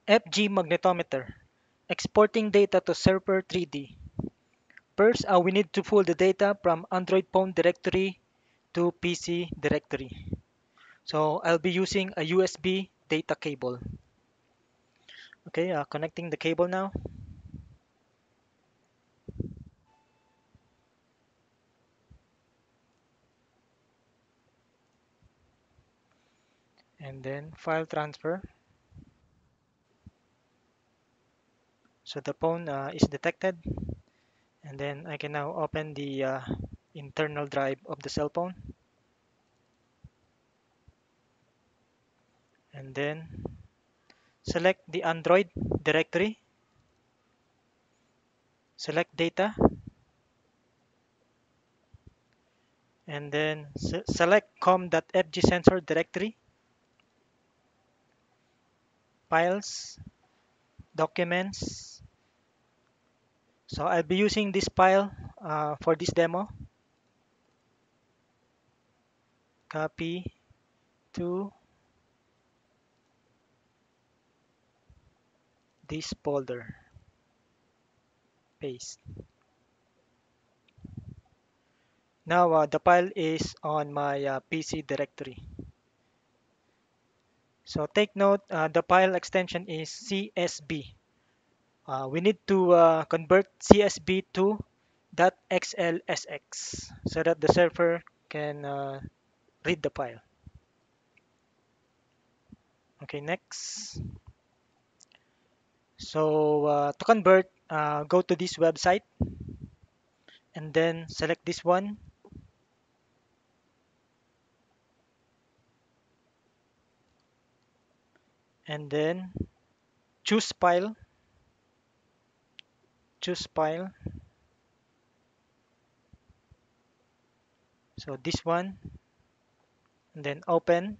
FG magnetometer. Exporting data to Server 3D. First, we need to pull the data from Android phone directory to PC directory. So I'll be using a USB data cable. Okay, connecting the cable now. And then file transfer. So the phone is detected. And then I can now open the internal drive of the cell phone. And then select the Android directory. Select data. And then select com.fg sensor directory. Files. Documents. So I'll be using this file for this demo. Copy to this folder. Paste. Now the file is on my PC directory. So take note, the file extension is CSV. We need to convert CSV to .xlsx so that the server can read the file. Okay, next. So to convert, go to this website and then select this one. And then choose file, choose file. So this one, and then open,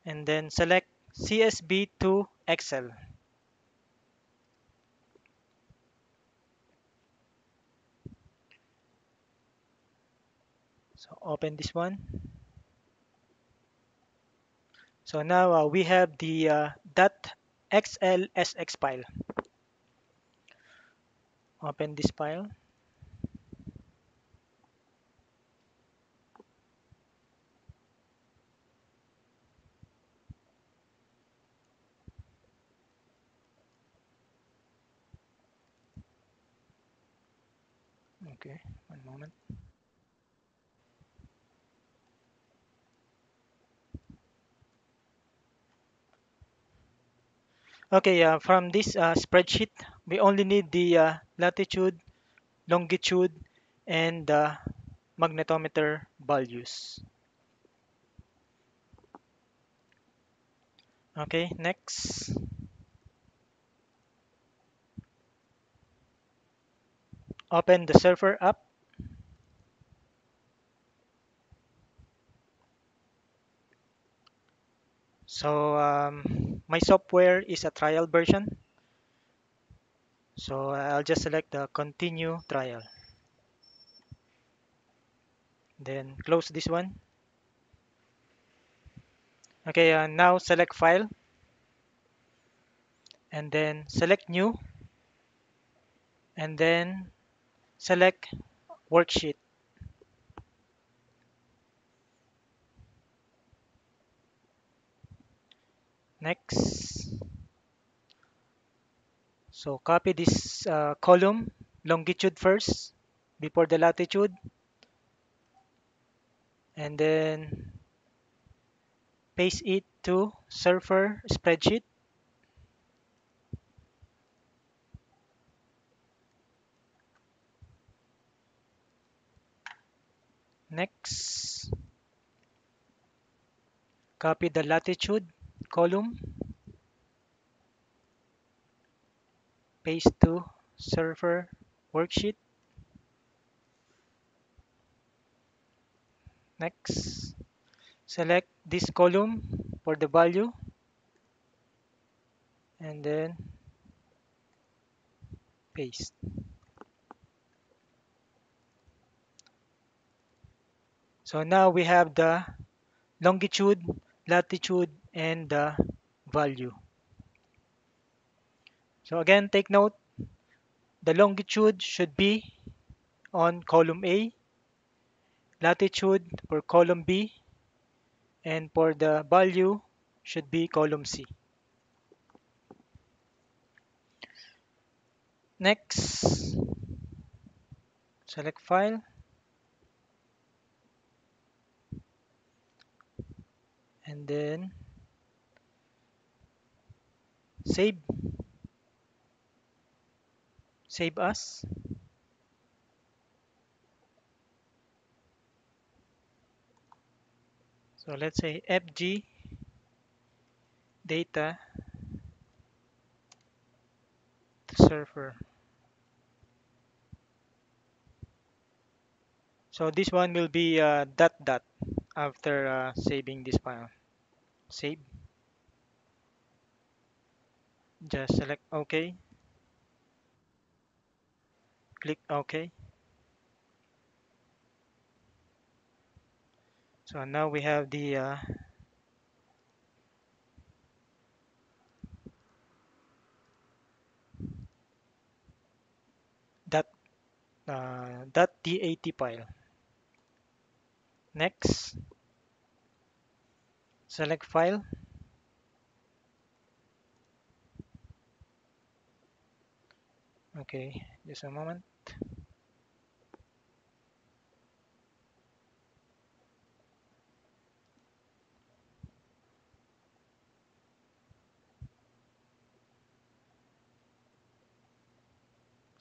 and then select CSV to Excel. So open this one. So now we have the .xlsx file. Open this file. Okay, one moment. Okay, from this spreadsheet, we only need the latitude, longitude, and magnetometer values. Okay, next. Open the server app. So my software is a trial version. So I'll just select the continue trial. Then close this one. Okay, now select file and then select new and then select worksheet. Next. So copy this column, longitude first before the latitude, and then paste it to server spreadsheet. Next, copy the latitude column, paste to server worksheet. Next, select this column for the value and then paste. So now we have the longitude, latitude, and the value. So again, take note, the longitude should be on column A, latitude for column B, and for the value should be column C. Next, select file and then save, save as. So let's say FG data to server. So this one will be dot dot after saving this file. Save, just select OK, click OK. So now we have the dot, dot dat file. Next, select file. Okay, just a moment.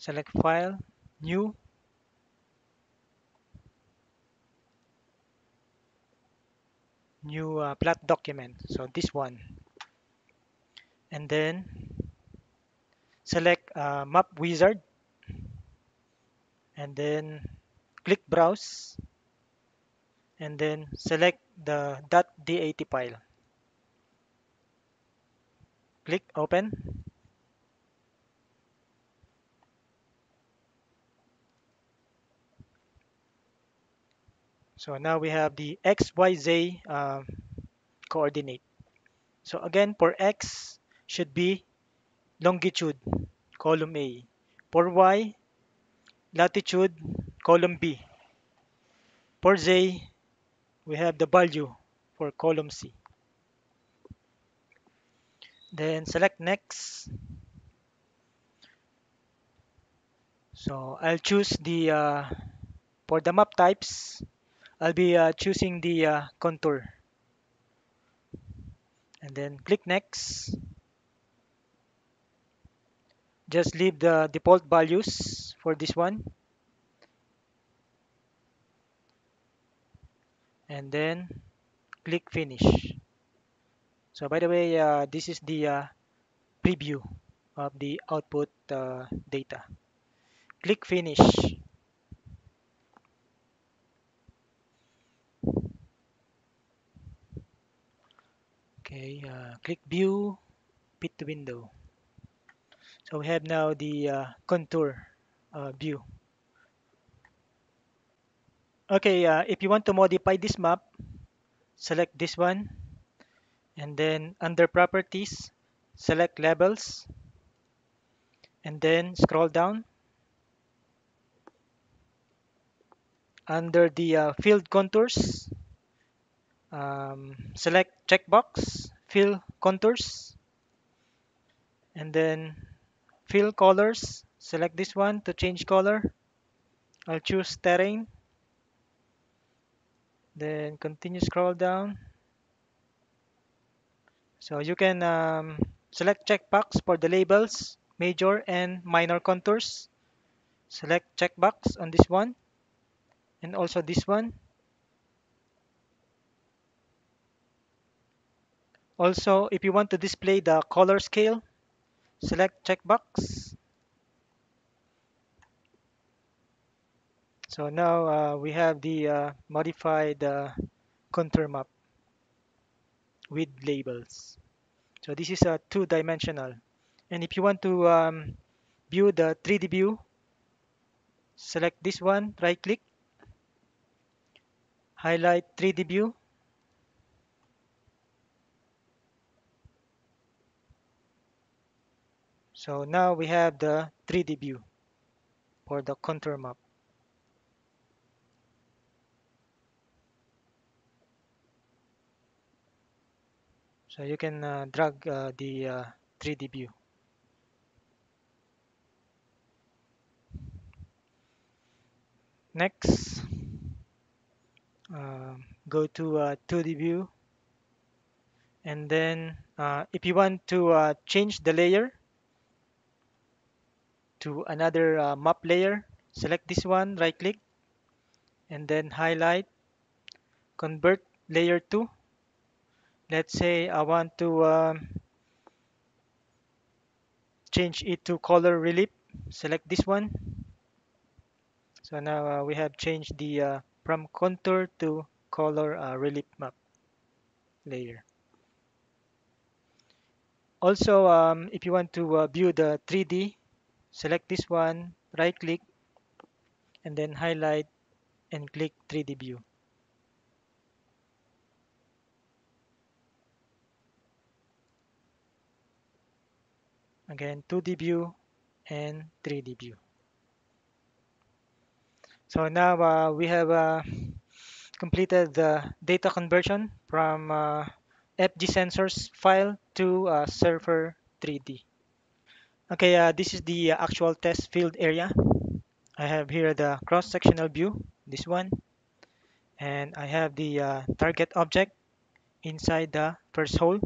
Select file, new, new plot document. So this one, and then select map wizard, and then click browse, and then select the .dat file. Click open. So now we have the XYZ coordinate. So again, for X should be longitude, column A. For Y, latitude, column B. For Z, we have the value for column C. Then select next. So I'll choose the, for the map types, I'll be choosing the contour. And then click next. Just leave the default values for this one. And then click finish. So by the way, this is the preview of the output data. Click finish. Okay, click view, fit to window. So we have now the contour view. Okay, if you want to modify this map, select this one, and then under properties, select levels, and then scroll down. Under the field contours, select checkbox, fill contours, and then fill colors. Select this one to change color. I'll choose terrain. Then continue scroll down. So you can select checkbox for the labels, major and minor contours. Select checkbox on this one and also this one. Also, if you want to display the color scale, select checkbox. So now we have the modified contour map with labels. So this is a two-dimensional. And if you want to view the 3D view, select this one, right click, highlight 3D view, So now we have the 3D view for the contour map. So you can drag the 3D view. Next, go to 2D view, and then if you want to change the layer to another map layer, select this one, right click, and then highlight, convert layer to. Let's say I want to change it to color relief. Select this one. So now we have changed the from contour to color relief map layer. Also, if you want to view the 3D, select this one, right click, and then highlight and click 3D view. Again, 2D view and 3D view. So now we have completed the data conversion from FG sensors file to Surfer 3D. Okay, this is the actual test field area. I have here the cross-sectional view, this one, and I have the target object inside the first hole,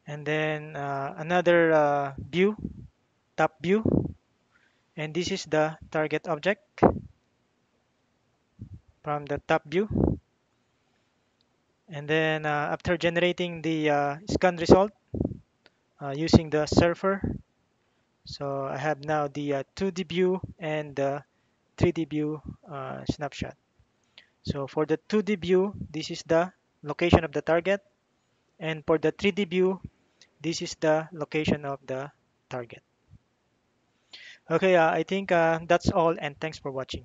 and then another view, top view, and this is the target object from the top view. And then after generating the scan result using the surfer, so I have now the 2D view and the 3D view snapshot. So for the 2D view, this is the location of the target, and for the 3D view, this is the location of the target. Okay, I think that's all, and thanks for watching.